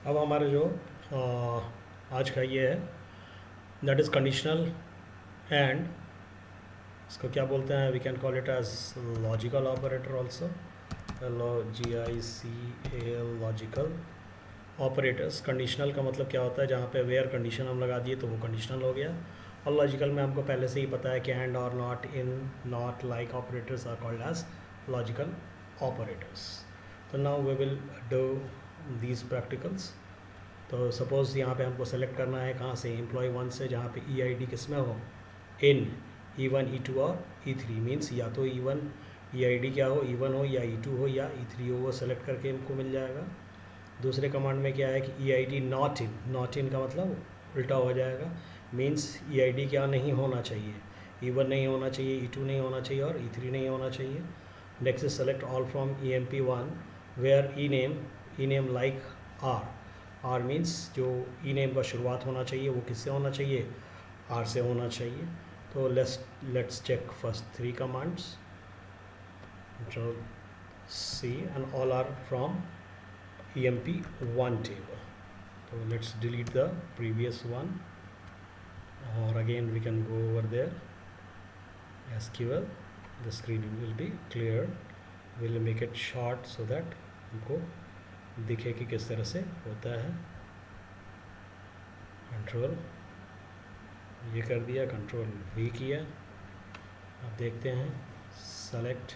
अब हमारा जो आज का ये है दैट इज़ कंडीशनल एंड इसको क्या बोलते हैं, we can call it as logical operator also, LOGICAL logical operators. Conditional का मतलब क्या होता है, जहाँ पे वेयर कंडीशन हम लगा दिए तो वो कंडीशनल हो गया। और लॉजिकल में हमको पहले से ही पता है कि एंड और not, in, not, like operators are called as logical operators. तो now we will do these practicals. तो सपोज़ यहाँ पे हमको सेलेक्ट करना है कहाँ से, एम्प्लॉय वन से, जहाँ पे EID किस में हो, इन E1 E2 और E3 मीन्स या तो E1 EID क्या हो, E1 हो या E2 हो या E3 हो, वो सेलेक्ट करके हमको मिल जाएगा। दूसरे कमांड में क्या है कि EID not in, not in का मतलब उल्टा हो जाएगा, मीन्स EID क्या नहीं होना चाहिए, E1 नहीं होना चाहिए, E2 नहीं होना चाहिए और E3 नहीं होना चाहिए। Next is select all from EMP1 where E name like R, R means जो ई नेम का शुरुआत होना चाहिए वो किससे होना चाहिए, आर से होना चाहिए। तो let's check first three commands, control C and all are from EMP1 table. So let's delete the previous one, or again we can go over there, SQL, the screen will be clear, we'll make it short so that हमको दिखे कि किस तरह से होता है। Control ये कर दिया, कंट्रोल V किया। अब देखते हैं, सेलेक्ट,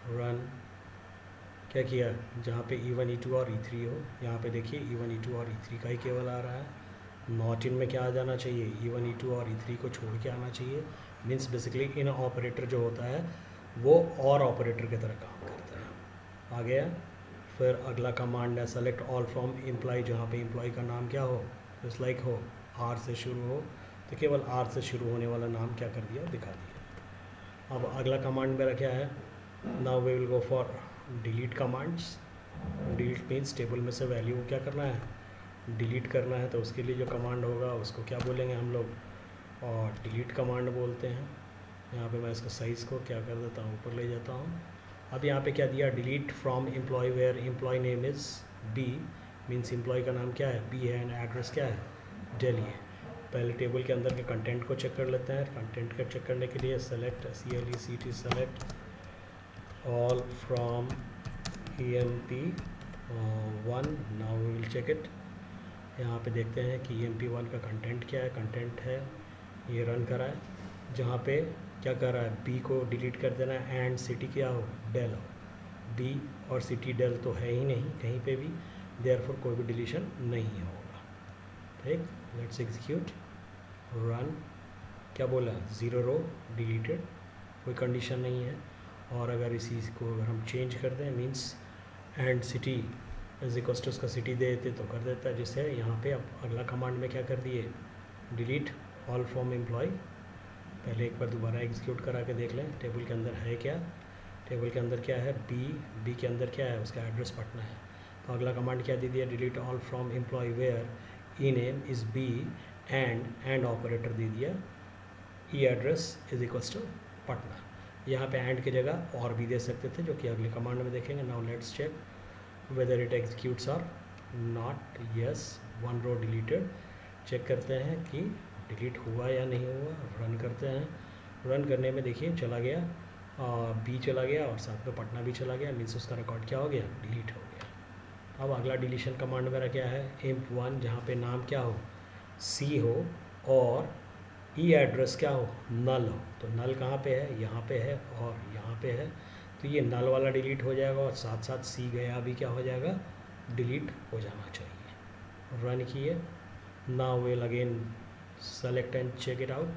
रन, क्या किया, जहाँ पे E1 E2 और E3 हो, यहाँ पे देखिए E1 E2 और E3 का ही केवल आ रहा है। नॉट इन में क्या आ जाना चाहिए, E1 E2 और E3 को छोड़ के आना चाहिए, मीन्स बेसिकली इन ऑपरेटर जो होता है वो और ऑपरेटर की तरह काम करता है। आ गया। फिर अगला कमांड है सेलेक्ट ऑल फ्रॉम एम्प्लॉय, जहाँ पे एम्प्लॉय का नाम क्या हो, जस्ट लाइक हो, आर से शुरू हो, तो केवल आर से शुरू होने वाला नाम क्या कर दिया, दिखा दिया। अब अगला कमांड मेरा क्या है, now we will go for delete commands. Delete means table में से वैल्यू क्या करना है, डिलीट करना है, तो उसके लिए जो कमांड होगा उसको क्या बोलेंगे हम लोग, और डिलीट कमांड बोलते हैं। यहाँ पे मैं इसका साइज़ को क्या कर देता हूँ, ऊपर ले जाता हूँ। अब यहाँ पे क्या दिया, delete from employ where employee name is B, means employee का नाम क्या है, B है, एंड एड्रेस क्या है, दिल्ली है। पहले टेबल के अंदर के कंटेंट को चेक कर लेते हैं। कंटेंट को चेक करने के लिए select CLECT, select all from EMP1, now we will check it. यहाँ पे देखते हैं कि EMP1 का कंटेंट क्या है, कंटेंट है ये रन करा है, जहाँ पे क्या कर रहा है, B को डिलीट कर देना है, एंड सिटी क्या हो, डेल हो। B और सिटी डेल तो है ही नहीं कहीं पे भी, देयरफॉर कोई भी डिलीशन नहीं होगा। ठीक, लेट्स एग्जीक्यूट, रन। क्या बोला, 0 रो डिलीटेड, कोई कंडीशन नहीं है। और अगर इसी को अगर हम चेंज कर दें, means and city is equals to उसका सिटी दे देते तो कर देता है, जिससे यहाँ पे अब अगला कमांड में क्या कर दिए, डिलीट ऑल फ्रॉम एम्प्लॉय। पहले एक बार दोबारा एग्जीक्यूट करा के देख लें, टेबल के अंदर है क्या, टेबल के अंदर क्या है, बी के अंदर क्या है, उसका एड्रेस पटना है। तो अगला कमांड क्या दे दिया, delete all from employ where E name is B and operator दे दिया, E address is equals to Patna. यहाँ पे एंड की जगह और भी दे सकते थे, जो कि अगले कमांड में देखेंगे। Now let's check whether it executes और not, yes, 1 row deleted. Check करते हैं कि डिलीट हुआ या नहीं हुआ, रन करते हैं। रन करने में देखिए चला गया, B चला गया और साथ में पटना भी चला गया, मीन्स उसका रिकॉर्ड क्या हो गया, डिलीट हो गया। अब अगला डिलीशन कमांड मेरा क्या है, EMP1, जहाँ पे नाम क्या हो, C हो और ई एड्रेस क्या हो, नल हो। तो नल कहाँ पे है, यहाँ पे है और यहाँ पे है, तो ये नल वाला डिलीट हो जाएगा और साथ साथ C गया भी क्या हो जाएगा, डिलीट हो जाना चाहिए। रन किए, now will again select and check it out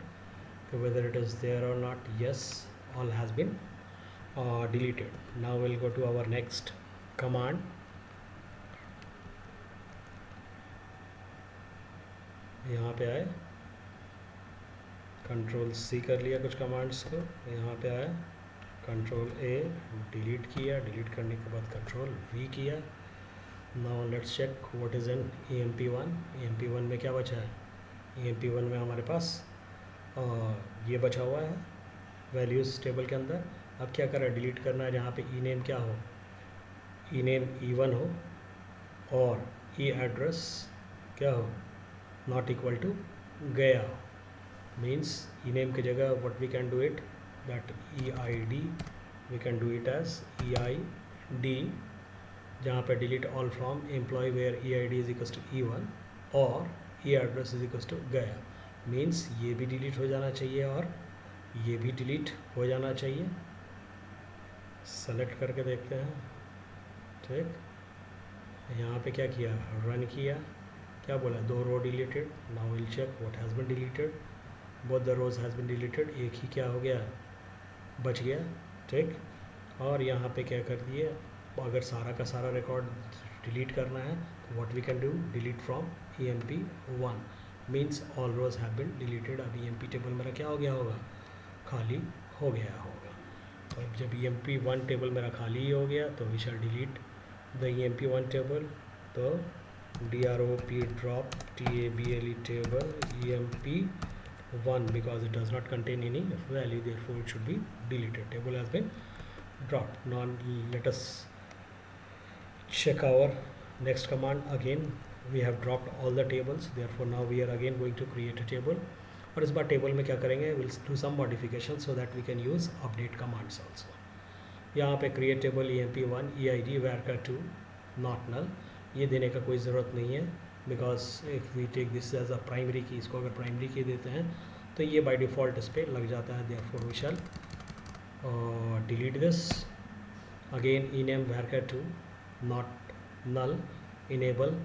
whether it is there और not, yes, all has been deleted. Now we'll go to our next command. यहाँ पे आए, कंट्रोल C कर लिया कुछ कमांड्स को, यहाँ पे आया कंट्रोल A, डिलीट किया, डिलीट करने के बाद कंट्रोल V किया। Now let's check what is in EMP1। EMP1 में क्या बचा है, EMP1 में हमारे पास ये बचा हुआ है वैल्यूज़ टेबल के अंदर। अब क्या करा, डिलीट करना है जहाँ पे ई नेम क्या हो, ई नेम E1 हो और ई एड्रेस क्या हो, नॉट इक्वल टू गया हो। मीन्स ई नेम की जगह what we can do it, that E I D we can do it as E I D, जहाँ पे delete all from employ where E I D is equal to E one और E address is equal to गया। मीन्स ये भी delete हो जाना चाहिए और ये भी डिलीट हो जाना चाहिए। सेलेक्ट करके देखते हैं, ठीक। यहाँ पे क्या किया, रन किया, क्या बोला, 2 row deleted. Now will check what has been deleted, both the rows has been deleted, एक ही क्या हो गया, बच गया, ठीक। और यहाँ पे क्या कर दिए, अगर सारा का सारा रिकॉर्ड डिलीट करना है तो what we can do, delete from EMP1, means all rows have been deleted. अब EMP टेबल मेरा क्या हो गया होगा, खाली हो गया होगा। और जब EMP1 टेबल मेरा खाली हो गया तो we shall delete the EMP1 table. तो drop drop table table EMP1 because it does not contain any value, therefore it should be deleted. Table has been dropped. Now let us check our next command. Again we have dropped all the tables, therefore now we are again going to create a table. और इस बार table में क्या करेंगे, we'll do some modification so that we can use update commands also. यहाँ पे create table EMP1 EID varchar2 not null, ये देने का कोई ज़रूरत नहीं है, because if we take this as a primary key, इसको अगर प्राइमरी की देते हैं तो ये बाय डिफ़ॉल्ट इस पर लग जाता है। Therefore we shall delete this. Again ename varchar2 not null, enable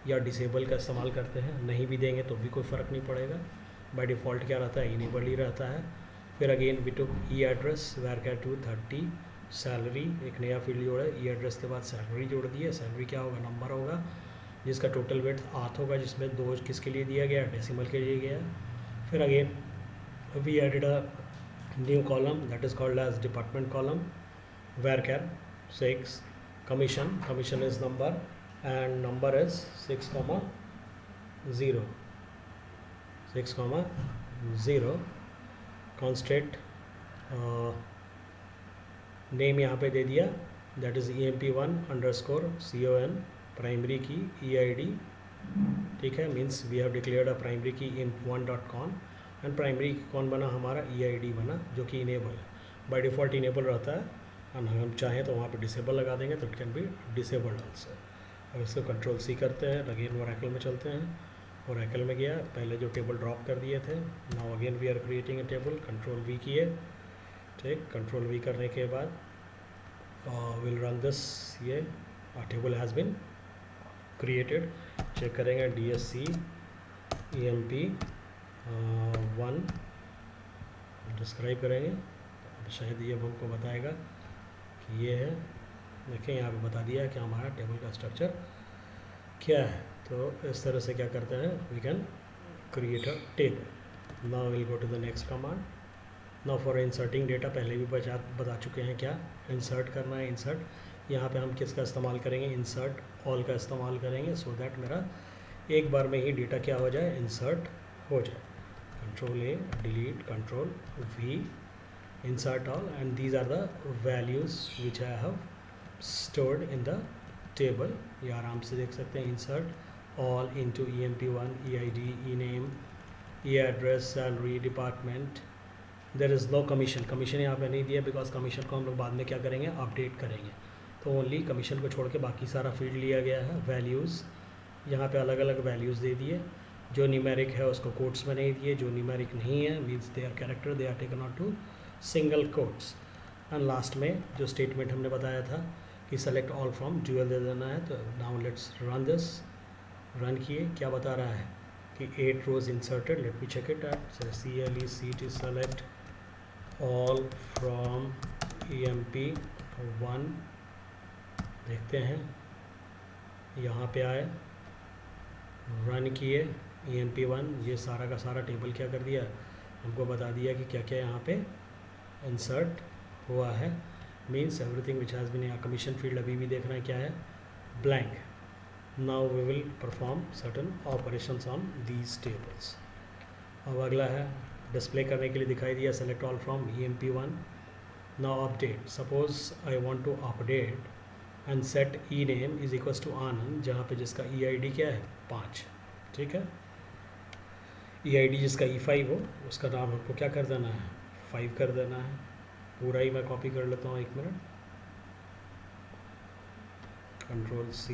या डिसेबल का इस्तेमाल करते हैं, नहीं भी देंगे तो भी कोई फ़र्क नहीं पड़ेगा, बाय डिफ़ॉल्ट क्या रहता है, इनेबल ही रहता है। फिर again we took E address varchar2 30 salary, एक नया फील्ड जोड़ा है, ई एड्रेस के बाद सैलरी जोड़ दी है। सैलरी क्या होगा, नंबर होगा जिसका टोटल वेट 8 होगा, जिसमें 2 किसके लिए दिया गया, डेसिमल के लिए गया। फिर again we added a new column that is called as department column, varchar 6 commission, commission is number and number is 6,0 6,0 constant name यहाँ पे दे दिया, that is EMP1 _ CON primary key EID, ठीक है। Means we have declared a primary key imp1.con and primary कौन बना हमारा, EID बना, जो कि इनेबल है, बाय डिफ़ॉल्ट इनेबल रहता है। और हम चाहें तो वहाँ पे डिसेबल लगा देंगे तो it can be disabled also. अब इसको Ctrl+C करते हैं, अगेन Oracle में चलते हैं, Oracle में गया, पहले जो टेबल ड्रॉप कर दिए थे, now again we are creating a table, Ctrl+V किए, ठीक। Ctrl+V करने के बाद विल रन दिस, ये table has been created. Check करेंगे DSC EMP1 डिस्क्राइब करेंगे, शायद ये हमको बताएगा कि ये है। देखें यहाँ पे बता दिया है कि हमारा टेबल का स्ट्रक्चर क्या है। तो इस तरह से क्या करते हैं, we can create a table. Now will go to the next command. Now for inserting data, पहले भी बता चुके हैं क्या इंसर्ट करना है। इंसर्ट यहाँ पे हम किसका इस्तेमाल करेंगे, इंसर्ट ऑल का इस्तेमाल करेंगे, सो दैट मेरा एक बार में ही डेटा क्या हो जाए, इंसर्ट हो जाए। Ctrl+A delete, Ctrl+V insert all, and these are the values which I have stored in the table। ये आराम से देख सकते हैं, insert all into EMP1 EID ename e-address salary department। There is no commission, commission यहाँ पे नहीं दिया बिकॉज कमीशन को हम लोग बाद में क्या करेंगे, अपडेट करेंगे। तो ओनली कमीशन को छोड़ के बाकी सारा फील्ड लिया गया है। वैल्यूज़ यहाँ पे अलग अलग वैल्यूज़ दे दिए, जो न्यूमेरिक है उसको कोट्स में नहीं दिए, जो न्यूमेरिक नहीं है means they are character, they are taken out to single quotes. And last में जो स्टेटमेंट हमने बताया था कि सेलेक्ट ऑल फ्रॉम ड्यूअल दे देना है। तो now let's run this, run किए, क्या बता रहा है कि 8 rows inserted. Let me check it at CLECT select all from EMP1। देखते हैं, यहाँ पे आए, रन किए EMP1, ये सारा का सारा टेबल क्या कर दिया, हमको बता दिया कि क्या क्या यहाँ पे इंसर्ट हुआ है। Means everything which has been, यहाँ कमीशन फील्ड अभी भी देखना है क्या है, blank. Now we will perform certain operations on these tables. अब अगला है डिस्प्ले करने के लिए दिखाई दिया, select all from EMP1। Now update, suppose I want to update and set E name is equals to Anand, जहाँ पे जिसका ई आई डी क्या है 5, ठीक है। ई आई डी जिसका E5 हो उसका नाम हमको क्या कर देना है 5 कर देना है। पूरा ही मैं कॉपी कर लेता हूँ, 1 minute, control C,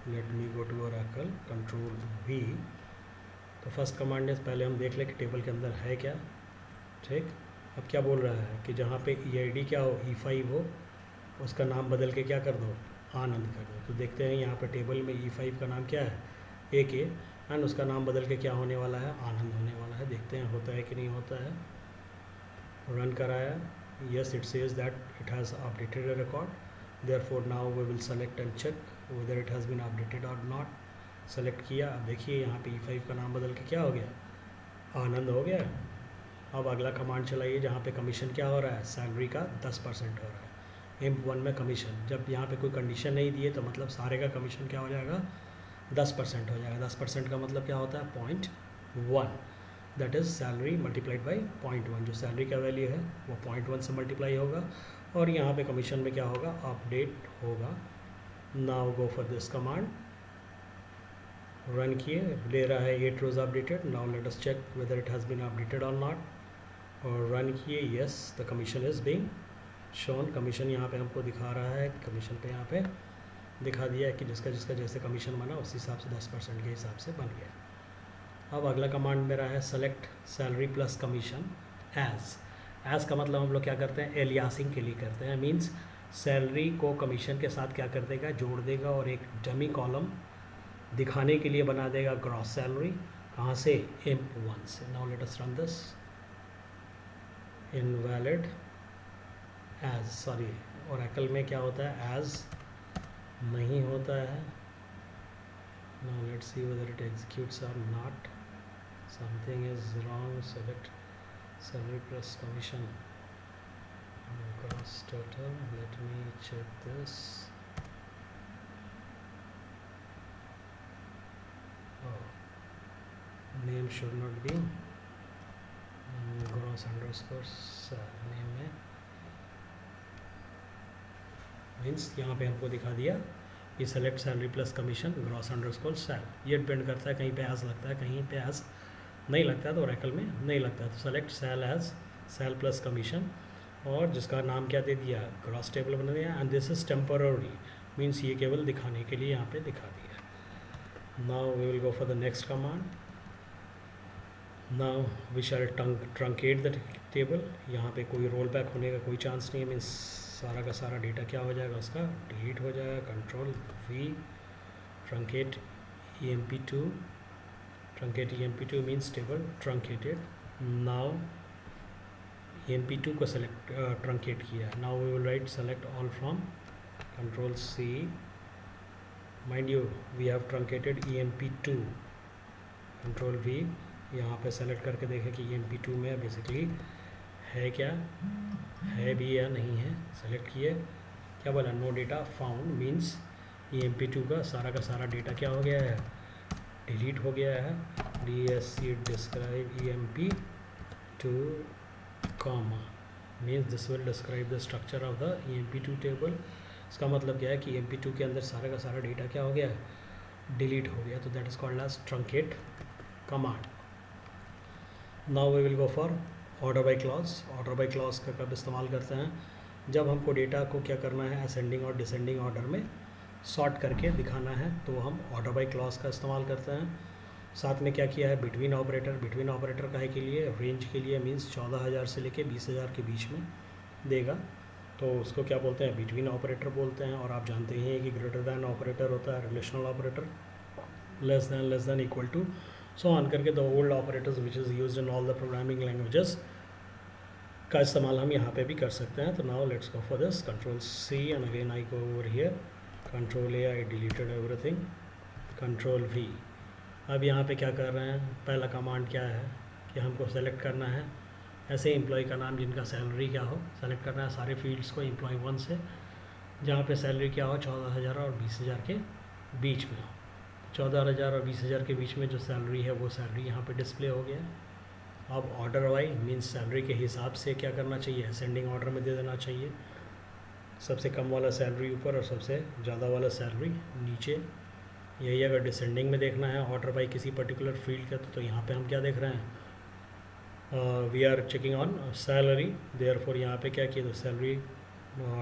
let me go to Oracle, control V। तो फर्स्ट कमांड है, पहले हम देख लें कि टेबल के अंदर है क्या, ठीक। अब क्या बोल रहा है कि जहाँ पे ई आई डी क्या हो E5 हो उसका नाम बदल के क्या कर दो आनंद कर दो। तो देखते हैं यहाँ पे टेबल में E5 का नाम क्या है AK, एंड उसका नाम बदल के क्या होने वाला है आनंद होने वाला है। देखते हैं होता है कि नहीं होता है। रन कराया, yes it says that it has updated a record, therefore now we will select and check whether it has been updated or not। Select किया, अब देखिए यहाँ पे E5 का नाम बदल के क्या हो गया आनंद हो गया। अब अगला कमांड चलाइए जहाँ पे कमीशन क्या हो रहा है सैलरी का 10% हो रहा है। IMP1 में कमीशन, जब यहाँ पे कोई कंडीशन नहीं दिए तो मतलब सारे का कमीशन क्या हो जाएगा 10% हो जाएगा। 10% का मतलब क्या होता है 0.1, that is salary multiplied by 0.1। जो सैलरी का वैल्यू है वो 0.1 से मल्टीप्लाई होगा और यहाँ पे कमीशन में क्या होगा अपडेट होगा। Now go for this command, run किए, ले रहा है 8 rows updated. Now let us check whether it has been updated और नॉट, और रन किए, yes the commission is being shown. Commission यहाँ पे हमको दिखा रहा है, कमीशन पे यहाँ पे दिखा दिया है कि जिसका जिसका जैसे कमीशन बना उस हिसाब से 10% के हिसाब से बन गया। अब अगला कमांड मेरा है select salary plus commission as. As का मतलब हम लोग क्या करते हैं एलियासिंग के लिए करते हैं, मीन्स सैलरी को कमीशन के साथ क्या कर देगा जोड़ देगा और एक डमी कॉलम दिखाने के लिए बना देगा ग्रॉस सैलरी। कहाँ से IMP1 से। Now let us run this, invalid as, sorry Oracle में क्या होता है एज नहीं होता है। Now let's see whether it executes और not, something is wrong. Select salary plus commission gross total, let me check this. Name should not be gross underscore name में, means यहाँ पे हमको दिखा दिया कि select salary plus commission gross underscore sal. ये depend करता है, कहीं पे एज लगता है कहीं पे एज नहीं लगता है, तो ओरेकल में नहीं लगता है। तो select sal as sal plus commission, और जिसका नाम क्या दे दिया ग्रॉस टेबल बना दिया, and this is temporary, means ये केवल दिखाने के लिए यहाँ पे दिखा दिया। Now we will go for the next command. Now we shall truncate the table. यहाँ पे कोई रोल बैक होने का कोई चांस नहीं है, मीन्स सारा का सारा डेटा क्या हो जाएगा उसका डिलीट हो जाएगा। Control V, truncate EMP2, truncate EMP2 means table truncated. Now EMP2 को सेलेक्ट ट्रंकेट किया। Now we will write select all from, control C, mind you we have truncated EMP2, control V, यहाँ पे select करके देखें कि EMP2 में basically है क्या, है भी या नहीं है। सेलेक्ट किए, क्या बोला no data found, means EMP2 का सारा डेटा क्या हो गया है डिलीट हो गया है। DSC describe EMP2 comma, means this will describe the structure of the EMP2 table. इसका मतलब क्या है कि EMP2 के अंदर सारा का सारा डेटा क्या हो गया है डिलीट हो गया। तो that is called as truncate command. Now we will go for order by clause. Order by clause का कब इस्तेमाल करते हैं, जब हमको डेटा को क्या करना है असेंडिंग और डिसेंडिंग ऑर्डर में सॉर्ट करके दिखाना है, तो हम ऑर्डर बाय क्लॉज का इस्तेमाल करते हैं। साथ में क्या किया है बिटवीन ऑपरेटर। बिटवीन ऑपरेटर काहे के लिए, रेंज के लिए, मीन्स 14,000 से लेके 20,000 के बीच में देगा, तो उसको क्या बोलते हैं बिटवीन ऑपरेटर बोलते हैं। और आप जानते ही हैं कि ग्रेटर दैन ऑपरेटर होता है relational operator, less than equal to, so on करके the old operators which is used in all the programming languages का इस्तेमाल हम यहाँ पे भी कर सकते हैं। तो now let's go for this, control C and again I go over here, control A, I deleted everything, control V। अब यहाँ पे क्या कर रहे हैं, पहला कमांड क्या है कि हमको सेलेक्ट करना है ऐसे एम्प्लॉय का नाम जिनका सैलरी क्या हो, सेलेक्ट करना है सारे फील्ड्स को एम्प्लॉय 1 से, जहाँ पे सैलरी क्या हो 14,000 और 20,000 के बीच में हो। 14,000 और 20,000 के बीच में जो सैलरी है वो सैलरी यहाँ पे डिस्प्ले हो गया। अब ऑर्डर वाइज मीन्स सैलरी के हिसाब से क्या करना चाहिए, असेंडिंग ऑर्डर में दे देना चाहिए। सबसे कम वाला सैलरी ऊपर और सबसे ज़्यादा वाला सैलरी नीचे। यही अगर डिसेंडिंग में देखना है ऑर्डर बाई किसी पर्टिकुलर फील्ड का, तो यहाँ पे हम क्या देख रहे हैं, we are checking on salary, therefore यहाँ पे क्या किया, तो सैलरी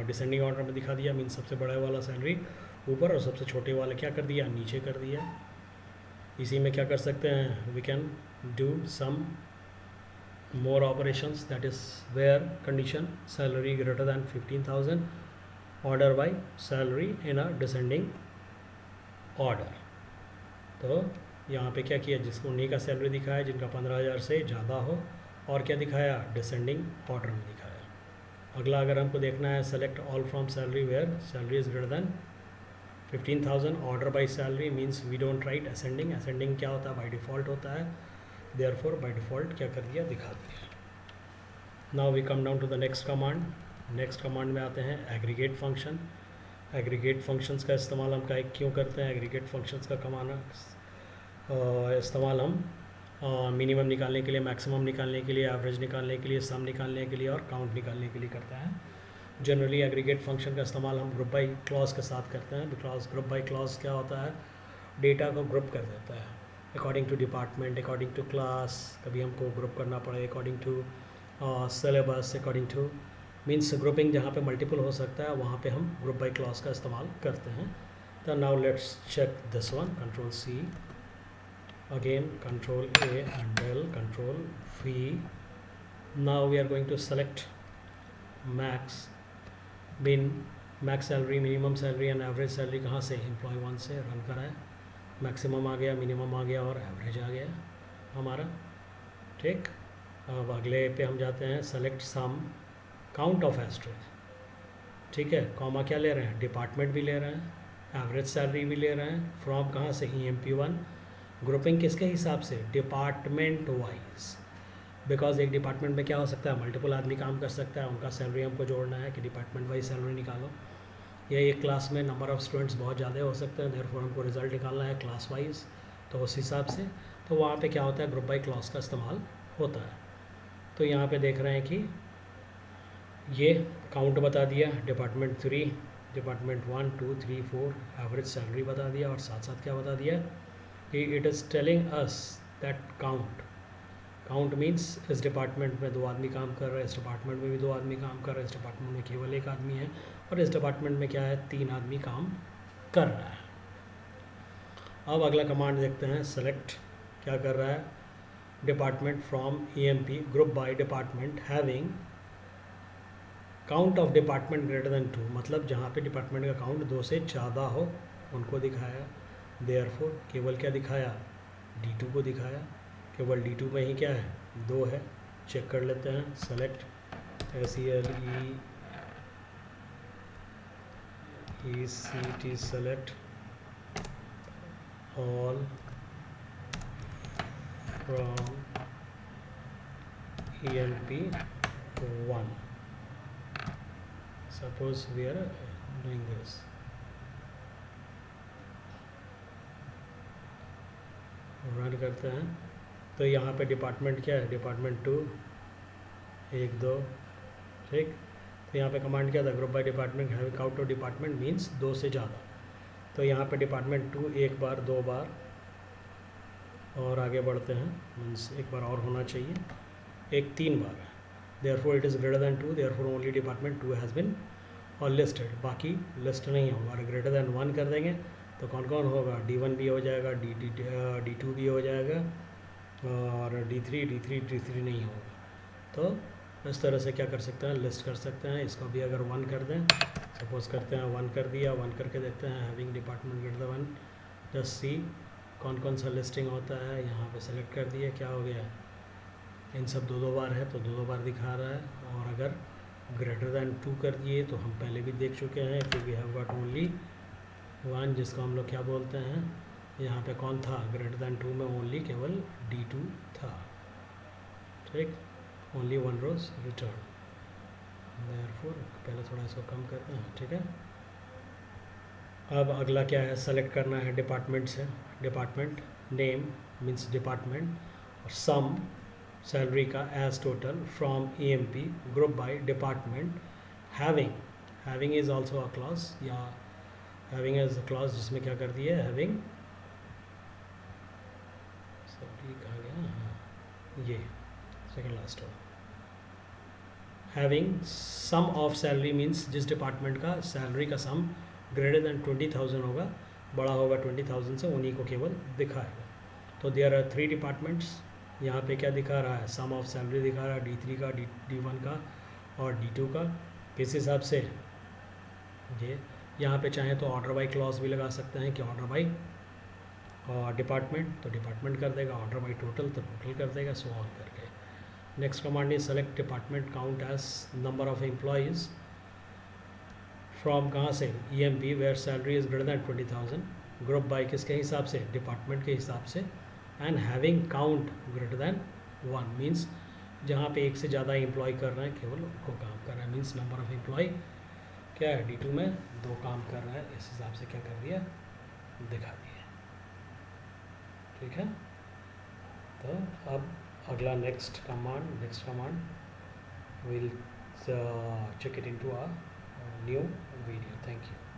डिसेंडिंग ऑर्डर में दिखा दिया, मीन सबसे बड़ा वाला सैलरी ऊपर और सबसे छोटे वाला क्या कर दिया, नीचे कर दिया। इसी में क्या कर सकते हैं, we can do some more operations, that is where condition salary greater than 15,000 order by salary in a descending order। तो यहाँ पे क्या किया, जिसको उन्हीं का सैलरी दिखाया जिनका 15,000 से ज़्यादा हो, और क्या दिखाया, डिसेंडिंग ऑर्डर में दिखाया। अगला अगर हमको देखना है, select all from salary where salary is greater than 15,000 order by salary, means we don't write ascending. Ascending क्या होता है, बाई डिफ़ॉल्ट होता है, देयरफॉर बाई डिफ़ॉल्ट क्या कर दिया, दिखा दिया। Now we come down to the next command. Next command में आते हैं एग्रीगेट फंक्शन। एग्रीगेट फंक्शंस का इस्तेमाल हम क्यों करते हैं, एग्रीगेट फंक्शंस का इस्तेमाल हम मिनिमम निकालने के लिए, मैक्सिमम निकालने के लिए, एवरेज निकालने के लिए, सम निकालने के लिए और काउंट निकालने के लिए करते हैं। जनरली एग्रीगेट फंक्शन का इस्तेमाल हम ग्रुप बाई क्लॉज के साथ करते हैं, बिकॉज ग्रुप बाई क्लॉज क्या होता है, डेटा को ग्रुप कर देता है according to department, according to class, कभी हमको ग्रुप करना पड़े according to syllabus, according to, means grouping जहाँ पे मल्टीपल हो सकता है वहाँ पे हम ग्रुप बाई क्लॉज का इस्तेमाल करते हैं। तो now let's check this one, control C, again control A and L, control V. Now we are going to select max, mean max salary, minimum salary and average salary कहाँ से, employee one से run कराए। Maximum आ गया, minimum आ गया और average आ गया हमारा, ठीक। अब अगले पे हम जाते हैं, select some count of esterase, ठीक है। कॉमा क्या ले रहे हैं, डिपार्टमेंट भी ले रहे हैं, एवरेज सैलरी भी ले रहे हैं, फ्रॉम कहाँ से, EMP1। ग्रुपिंग किसके हिसाब से, डिपार्टमेंट वाइज, बिकॉज एक डिपार्टमेंट में क्या हो सकता है, मल्टीपल आदमी काम कर सकता है, उनका सैलरी हमको जोड़ना है कि डिपार्टमेंट वाइज सैलरी निकालो। या एक क्लास में नंबर ऑफ़ स्टूडेंट्स बहुत ज़्यादा हो सकते हैं, देयरफॉर हमको रिजल्ट निकालना है क्लास वाइज, तो उस हिसाब से तो वहाँ पे क्या होता है, ग्रुप बाई क्लॉज का इस्तेमाल होता है। तो यहाँ पे देख रहे हैं कि ये काउंट बता दिया, डिपार्टमेंट 3, डिपार्टमेंट 1 2 3 4, एवरेज सैलरी बता दिया, और साथ साथ क्या बता दिया कि it is telling us that count means इस डिपार्टमेंट में 2 आदमी काम कर रहे हैं, इस डिपार्टमेंट में भी 2 आदमी काम कर रहे हैं, इस डिपार्टमेंट में केवल 1 आदमी है, और इस डिपार्टमेंट में क्या है, 3 आदमी काम कर रहा है। अब अगला कमांड देखते हैं, सेलेक्ट क्या कर रहा है, department from EMP, group by department having count of department greater than 2, मतलब जहाँ पे डिपार्टमेंट का काउंट 2 से ज़्यादा हो उनको दिखाया। देयरफॉर केवल क्या दिखाया, D2 को दिखाया, केवल D2 में ही क्या है, 2 है। चेक कर लेते हैं, select SELECT select all from EMP1। suppose we are doing this, run करते हैं। तो यहाँ पे डिपार्टमेंट क्या है, डिपार्टमेंट 2 1 2, ठीक। तो यहाँ पे कमांड क्या था, group by department having count of department means 2 से ज़्यादा। तो यहाँ पे डिपार्टमेंट 2 1 बार 2 बार, और आगे बढ़ते हैं, मीन्स 1 बार और होना चाहिए, 3 बार है। Therefore it is greater then 2, therefore only department 2 has been और लिस्टेड, बाकी लिस्ट नहीं होगा। और ग्रेटर दैन 1 कर देंगे तो कौन कौन होगा, D1 भी हो जाएगा, D2 भी हो जाएगा, और D3 नहीं होगा। तो इस तरह से क्या कर सकते हैं, लिस्ट कर सकते हैं। इसको भी अगर 1 कर दें, सपोज करते हैं 1 कर दिया, 1 करके देखते हैं, having department greater than 1, just see कौन कौन सा लिस्टिंग होता है। यहाँ पे सेलेक्ट कर दिया, क्या हो गया, इन सब 2 बार है तो 2 बार दिखा रहा है। और अगर ग्रेटर दैन 2 कर दिए तो हम पहले भी देख चुके हैं कि वी हैव गॉट ओनली 1, जिसको हम लोग क्या बोलते हैं, यहाँ पे कौन था, ग्रेटर दैन 2 में ओनली केवल D2 था, ठीक। ओनली 1 रोज रिटर्न, देयरफॉर पहले थोड़ा इसको कम करते हैं, ठीक है। अब अगला क्या है, सेलेक्ट करना है डिपार्टमेंट से, डिपार्टमेंट नेम मीन्स डिपार्टमेंट, और सम सैलरी का as total from EMP group by department having is also a clause, या हैविंग एज अ क्लॉज जिसमें क्या कर दिया है, हैविंग, सॉरी कहाँ गया, हाँ ये second last one, having sum of salary means जिस डिपार्टमेंट का सैलरी का सम ग्रेटर देन 20,000 होगा, बड़ा होगा 20,000 से, उन्हीं को केवल दिखाएगा। तो देयर आर 3 डिपार्टमेंट्स, यहाँ पे क्या दिखा रहा है, सम ऑफ सैलरी दिखा रहा है, D3 का, D1 का और D2 का। किस हिसाब से, ये यहाँ पे चाहें तो ऑर्डर बाई क्लॉज भी लगा सकते हैं कि ऑर्डर बाई और डिपार्टमेंट, तो डिपार्टमेंट कर देगा, ऑर्डर बाई टोटल तो टोटल कर देगा, सो ऑन करके। Next command is select department count as number of employees from, कहाँ से, EMP where salary is greater than 20,000, group by किसके हिसाब से, डिपार्टमेंट के हिसाब से, and having count greater than 1 means जहाँ पे एक से ज़्यादा एम्प्लॉय कर रहे हैं, केवल उनको काम कर रहा है, मीन्स नंबर ऑफ एम्प्लॉय क्या है, D2 में 2 काम कर रहा है, इस हिसाब से क्या कर दिया, दिखा दिया। ठीक है, तो अब अगला next command will check it into a new video. Thank you.